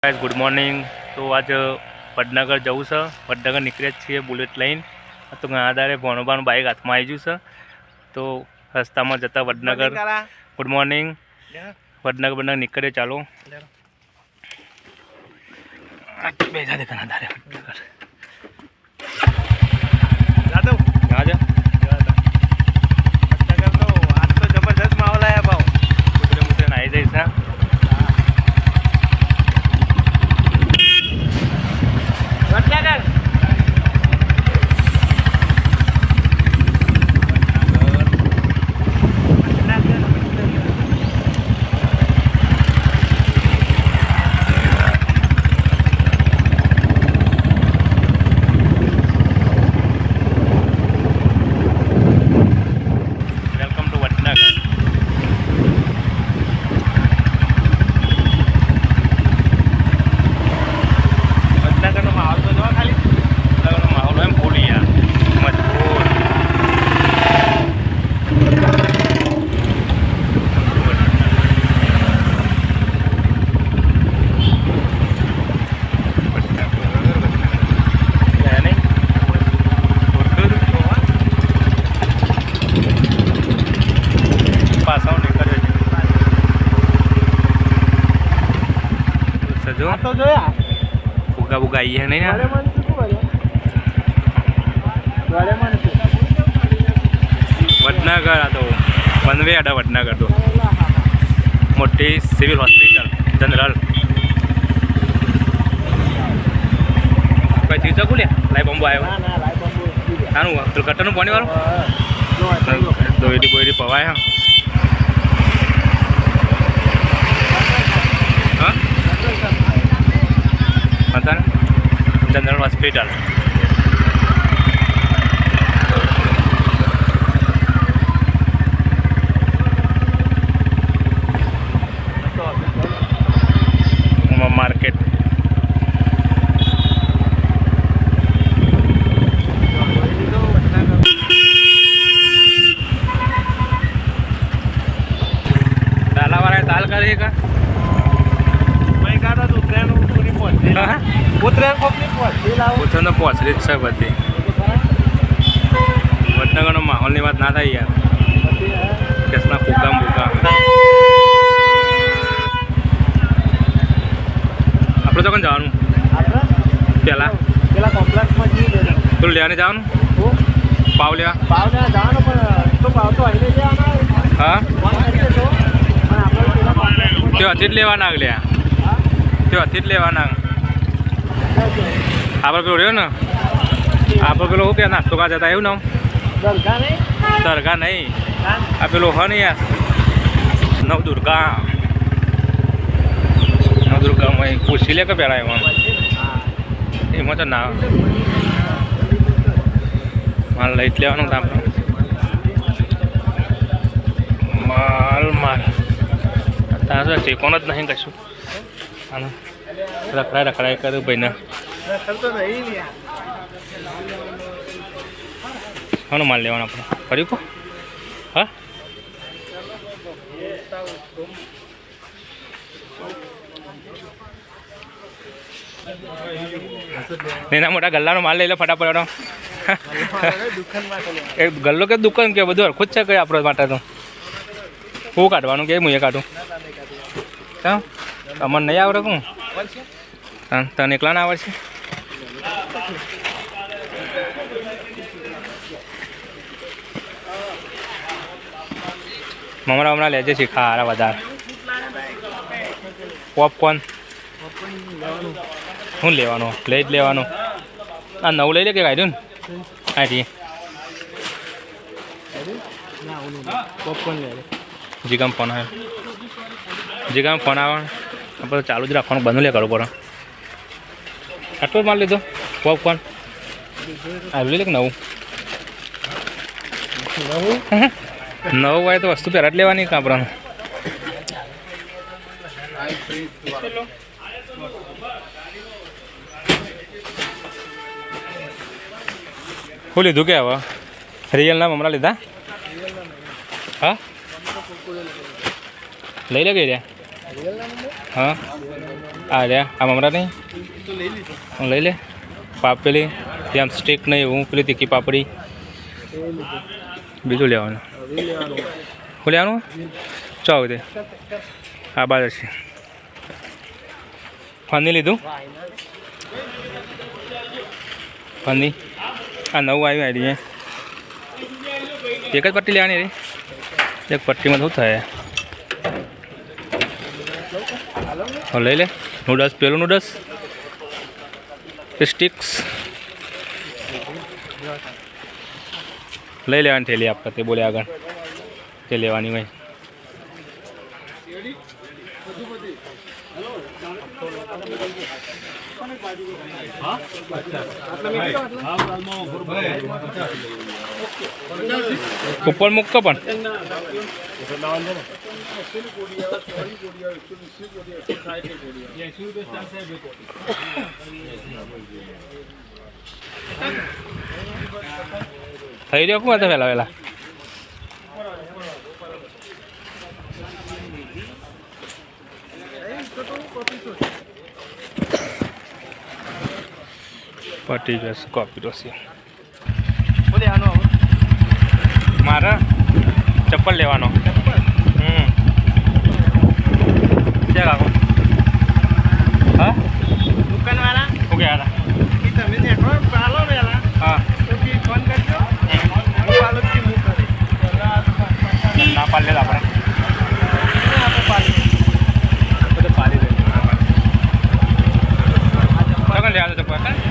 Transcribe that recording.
Guys good morning. तो आज वडनगर जવું છે। वडनगर નીકળ્યા છીએ બુલેટ લઈને। તો આધારે ભણવાનું બાઇક હાથમાં આવી ગયું છે। તો રસ્તામાં જતા વડનગર ગુડ મોર્નિંગ વડનગર નીકળે ચાલો બેજા દે કના ધારે વડનગર જાદવ આજે વડનગર તો આજ તો જબરદસ્ત માહોલ આયા ભાવ કુતરે મુતરે આવી જઈશ ના વડનગર तो जो यार बुगा बुगा आई है नहीं ना वडनगर आ तो वनवे आड़ा वडनगर तो मोटी सिविल हॉस्पिटल जनरल कोई चीज को लिया लाई बम्बो आयो नानु तो कटन पानी वालो दो एडी बोडी पवाय हां हां पता जनरल हॉस्पिटल मार्केट डाला वाला ताल करेगा मैं गाड़ा तो ट्रेन पूरी पहुंच उतरे कोपनी पहुंच लाओ उतरे तो पहुंच रही है बती वडनगर नो माहौल ની વાત ના થાય યાર કેસના ફૂગા ફૂગા આપણે તો કોણ જવાનું પેલા પેલા કોમ્પ્લેક્સ માં જી લેવાનું તો લેવાને જવાનું પાવ લેવા જવાનું પણ તો પાવ તો આઈને લેવાના હા ફોન કરી દેજો પણ આપણે પેલા કોમ્પ્લેક્સ તે અતિ જ લેવાના આગલ્યા તે અતિ જ લેવાના આપણે પેલો રહ્યો ને આપણે પેલો શું કે નાસ્તો કા જતા એવું ને દરગાહ નહીં દરગાહ નહીં આ પેલો હ ને યાર નવદુર્ગામાં પૂછી લે કે પેલા એમાં તો ના માલ લઈ જ લેવાનું તો આપણે માલ ત્યાં શું ઠેકોનો જ નહીં કશું આનો રખડાય કર્યું ભાઈને તો નહીં લ્યા શાનો માલ લેવાનો આપણે કર્યું કો હા એના મોટા ગલ્લાનો માલ લઈ લો ફટાફટ એ ગલ્લો કે દુકાન કે બધું હરખું જ છે કઈ આપણો માટે તો હું કાઢવાનું કે હું એ કાઢું હા તમને નહીં આવડે હું તને એકલા ના આવડશે મમરા હમણાં લેજે શીખા હારા વધારે પોપકોર્ન શું લેવાનું લઈ જ લેવાનું આ નવું લઈ લે કે કાઢ્યું ને અહીંથી જીગામ ફોન આવે જીગામ ફોન આવે આપણે ચાલુ જ રાખવાનું બંધ લે કરવું પડે આટલો જ માલ લીધો પોપકોર્ન આવી લે કે નવું નવું હોય તો વસ્તુ પહેલાં જ લેવાની કાપરાનું શું લીધું કે હવે રિયલના મમરા લીધા હા લઈ લે ગઈ રહ્યા હા આ રહ્યા આ મમરા નહીં તો લઈ લીધો લઈ લે પાપેલી ત્યાં સ્ટીક નહીં એવું પેલી તીખી પાપડી બીજું લેવાનું હવે લેવાનું શું લેવાનું ચાવ દે આ બાદ છે ફની લીધું ફની આ નવું આવ્યું આઈડી એક જ પટ્ટી લેવાની રે એક પટ્ટીમાં શું થાય લઈ લે નૂડલ્સ પેલું નૂડલ્સ સ્ટિક્સ લઈ લેવાની થેલી આપણે તે બોલે આગળ તે લેવાની હોય ઉપર મૂક પણ થઈ રહ્યો કોણ વહેલા વહેલા પટી જશે કોપી દોસી બોલે આનો હવે મારે ચપ્પલ લેવાનો ક્યાં કાકો હા દુકાનવાળા શું ગયા હતા કે તમે નેટો પાલો વેલા હા તો કે ફોન કરજો હું પાલો થી હું કરે ના પાડી લે આપણે આપણે પાલો બધું પાડી દે ચપ્પલ લે ચપ્પલ